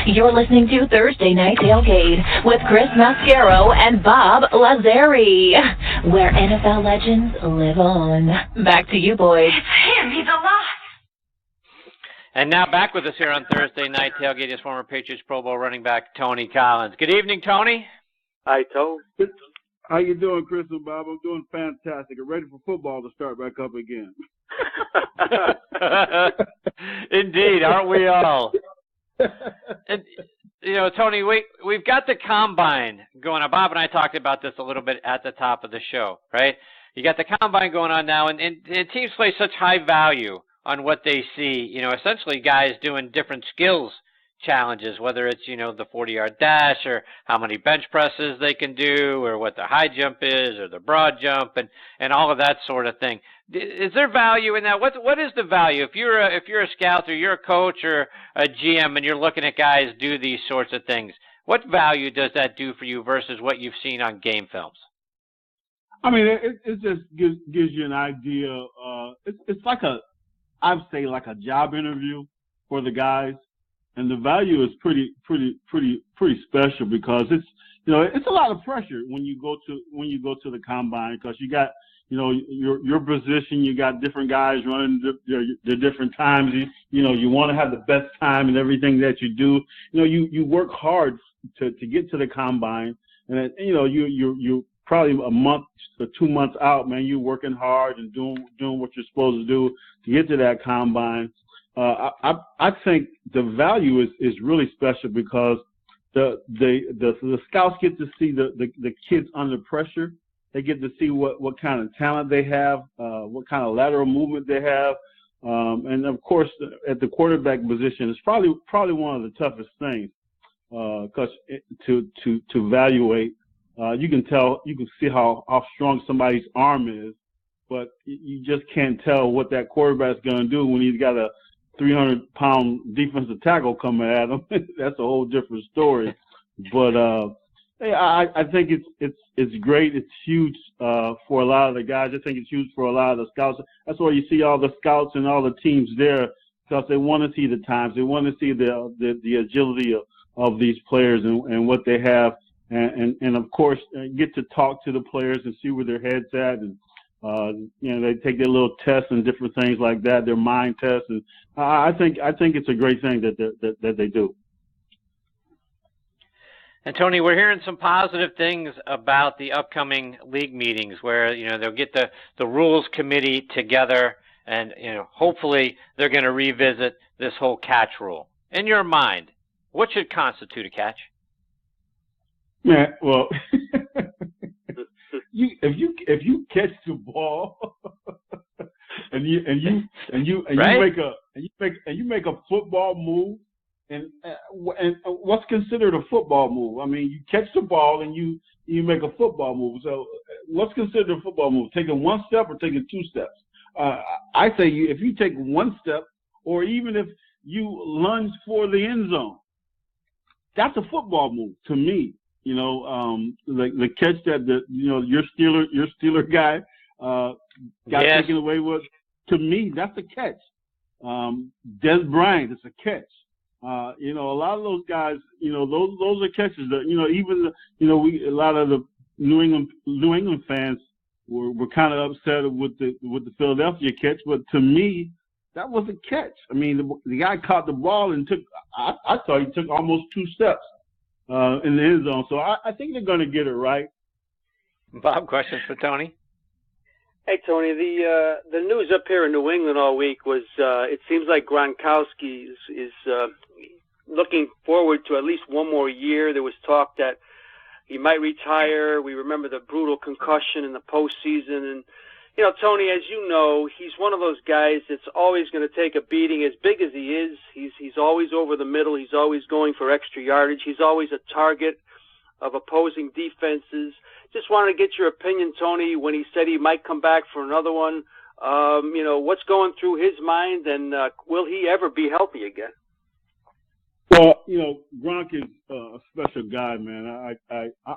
You're listening to Thursday Night Tailgate with Chris Mascaro and Bob Lazari, where NFL legends live on. Back to you, boys. It's him. He's alive. And now back with us here on Thursday Night Tailgate is former Patriots Pro Bowl running back Tony Collins. Good evening, Tony. Hi, Tony. How you doing, Chris and Bob? I'm doing fantastic. I'm ready for football to start back up again. Indeed, aren't we all? And, you know, Tony, we've got the combine going on. Bob and I talked about this a little bit at the top of the show, right? You got the combine going on now, and teams place such high value on what they see, you know, essentially guys doing different skills challenges, whether it's, you know, the 40-yard dash or how many bench presses they can do or what the high jump is or the broad jump and all of that sort of thing. Is there value in that? What is the value? If you're a scout or you're a coach or a GM and you're looking at guys do these sorts of things, what value does that do for you versus what you've seen on game films? I mean, it just gives you an idea. It's like I'd say like a job interview for the guys. And the value is pretty special because it's, you know, it's a lot of pressure when you go to the combine because you got, you know, your position, you got different guys running the different times. You know, you want to have the best time in everything that you do. You know, you work hard to get to the combine, and you know, you probably a month or 2 months out, man. You're working hard and doing what you're supposed to do to get to that combine. I think the value is really special because the scouts get to see the kids under pressure. They get to see what kind of talent they have, what kind of lateral movement they have, and of course at the quarterback position it's probably one of the toughest things because to evaluate. You can see how strong somebody's arm is, but you just can't tell what that quarterback's going to do when he's got a 300-pound defensive tackle coming at him. That's a whole different story. But I think it's great. It's huge for a lot of the guys. I think it's huge for a lot of the scouts. That's why you see all the scouts and all the teams there because they want to see the times. They want to see the agility of these players and what they have, and of course get to talk to the players and see where their head's at and. You know, they take their little tests and different things like that, their mind tests, and I think it's a great thing that they do. And Tony, we're hearing some positive things about the upcoming league meetings, where you know they'll get the rules committee together, and you know hopefully they're going to revisit this whole catch rule. In your mind, what should constitute a catch? Yeah, well. If you catch the ball and you make a football move and what's considered a football move? I mean, you catch the ball and you make a football move. So what's considered a football move? Taking one step or taking two steps? I say if you take one step or even if you lunge for the end zone, that's a football move to me. You know, the catch that your Steeler guy got taken away with. To me, that's a catch. Des Bryant, it's a catch. You know, a lot of those guys, you know, those are catches. That you know, even a lot of the New England fans were kind of upset with the Philadelphia catch, but to me, that was a catch. I mean, the guy caught the ball and I thought he took almost 2 steps. In the end zone, so I think they're going to get it right. Bob, questions for Tony? Hey, Tony, the news up here in New England all week was it seems like Gronkowski is looking forward to at least one more year. There was talk that he might retire. We remember the brutal concussion in the postseason, and you know, Tony, as you know, he's one of those guys that's always going to take a beating. As big as he is, he's always over the middle. He's always going for extra yardage. He's always a target of opposing defenses. Just wanted to get your opinion, Tony, when he said he might come back for another one. You know, what's going through his mind, and will he ever be healthy again? Well, you know, Gronk is a special guy, man.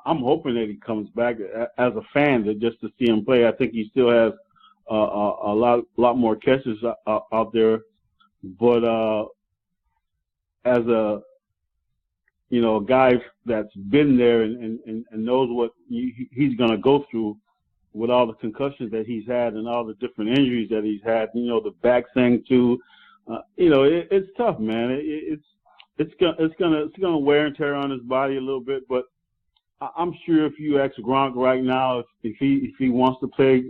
I'm hoping that he comes back as a fan just to see him play. I think he still has a lot more catches out there, but as a a guy that's been there and knows what he's going to go through with all the concussions that he's had and all the different injuries that he's had, the back thing too. It's tough, man. It's gonna wear and tear on his body a little bit, but I'm sure if you ask Gronk right now if he wants to play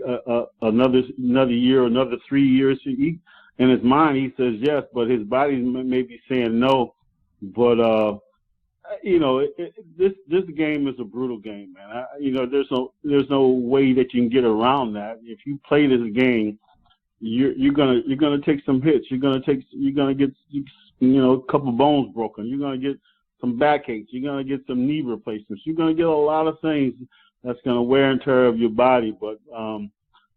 another year, another 3 years, in his mind he says yes, but his body may be saying no. But this game is a brutal game, man. There's no way that you can get around that. If you play this game, you're gonna take some hits. You're gonna get a couple bones broken. You're gonna get some backaches. You're gonna get some knee replacements. You're gonna get a lot of things that's gonna wear and tear of your body. But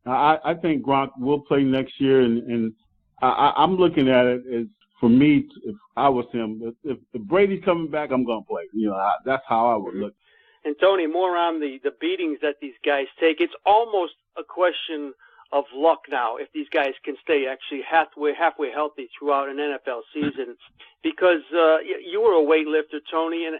I think Gronk will play next year, and I'm looking at it as, for me, if I was him, if Brady's coming back, I'm gonna play. That's how I would look. And Tony, more on the beatings that these guys take. It's almost a question of luck now if these guys can stay actually halfway healthy throughout an NFL season, because you were a weightlifter, Tony, and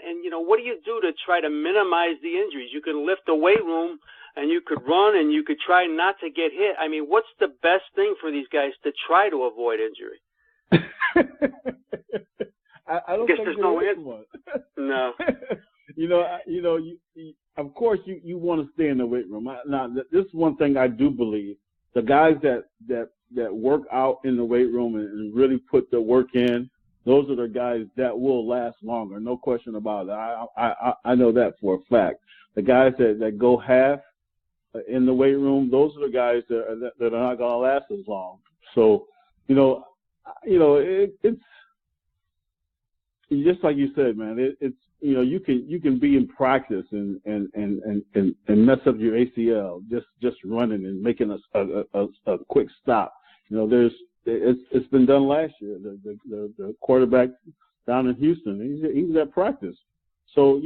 what do you do to try to minimize the injuries? You can lift the weight room and you could run and you could try not to get hit. I mean, what's the best thing for these guys to try to avoid injury? I don't guess think there's no answer. One. No. Of course you want to stay in the weight room. Now, this is one thing I do believe. The guys that work out in the weight room and really put the work in, those are the guys that will last longer. No question about it. I know that for a fact. The guys that go half in the weight room, those are the guys that are not going to last as long. So, it's just like you said, man. It's you can be in practice and mess up your ACL just running and making a quick stop. It's been done last year. The quarterback down in Houston, he was at practice. So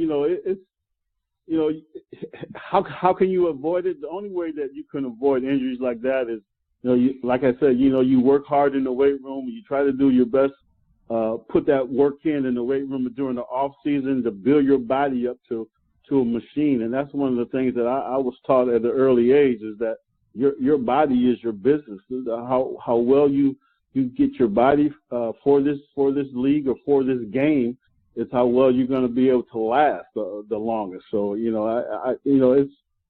how can you avoid it? The only way that you can avoid injuries like that is, like I said, you work hard in the weight room. You try to do your best. Put that work in the weight room during the off season to build your body up to a machine. And that's one of the things that I was taught at an early age, is that your body is your business. How well you get your body for this league or for this game is how well you're going to be able to last the longest. So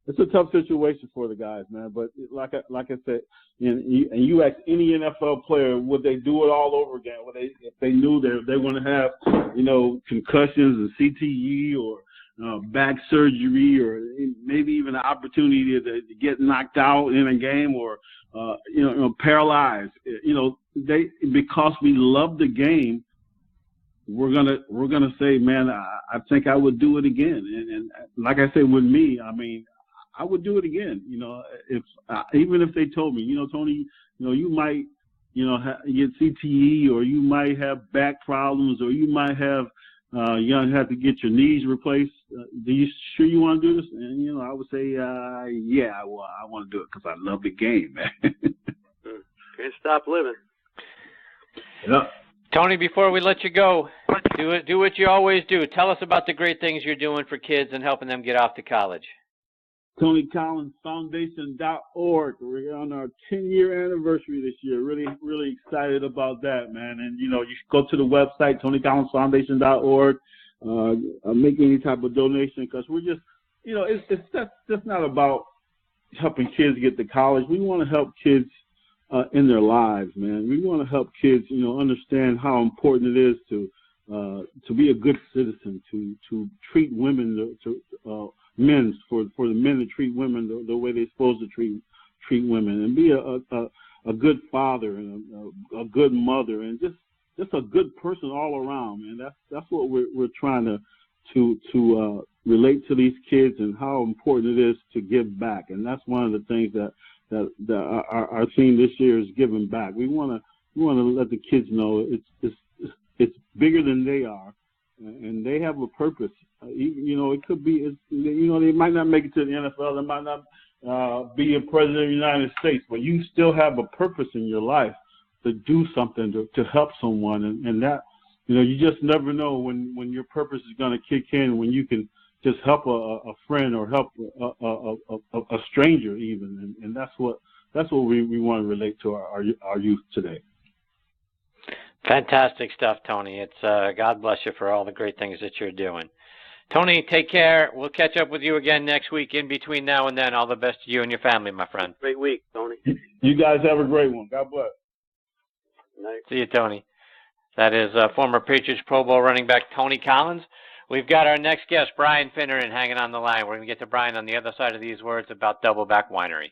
it's a tough situation for the guys, man. But like I said, and you ask any NFL player, would they do it all over again? If they knew that they want to have, concussions and CTE or back surgery, or maybe even an opportunity to get knocked out in a game, or paralyzed. Because we love the game, we're gonna say, man, I think I would do it again. And like I said, with me, I mean, I would do it again. If even if they told me, Tony, you might, get CTE, or you might have back problems, or you might have, you're gonna have to get your knees replaced. Do you sure you want to do this? And I would say, yeah, I want to do it because I love the game, man. Can't stop living. Yeah. Tony, before we let you go, do what you always do. Tell us about the great things you're doing for kids and helping them get off to college. TonyCollinsFoundation.org. We're on our 10-year anniversary this year. Really, really excited about that, man. And, you should go to the website, TonyCollinsFoundation.org. Make any type of donation, because we're just, it's just not about helping kids get to college. We want to help kids in their lives, man. We want to help kids, understand how important it is to be a good citizen, to treat women, for the men to treat women the way they're supposed to treat women, and be a good father and a good mother, and just a good person all around, man. That's what we're trying to relate to these kids, and how important it is to give back. And that's one of the things that our theme this year is giving back. We want to let the kids know it's bigger than they are, and they have a purpose. It could be, they might not make it to the NFL, they might not be a president of the United States, but you still have a purpose in your life to do something to help someone, and that, you just never know when your purpose is going to kick in, when you can just help a friend or help a stranger even, and that's what we want to relate to our youth today. Fantastic stuff, Tony. It's God bless you for all the great things that you're doing. Tony, take care. We'll catch up with you again next week. In between now and then, all the best to you and your family, my friend. Great week, Tony. You guys have a great one. God bless. Night. See you, Tony. That is former Patriots Pro Bowl running back Tony Collins. We've got our next guest, Brian Finneran, hanging on the line. We're going to get to Brian on the other side of these words about Doubleback Winery.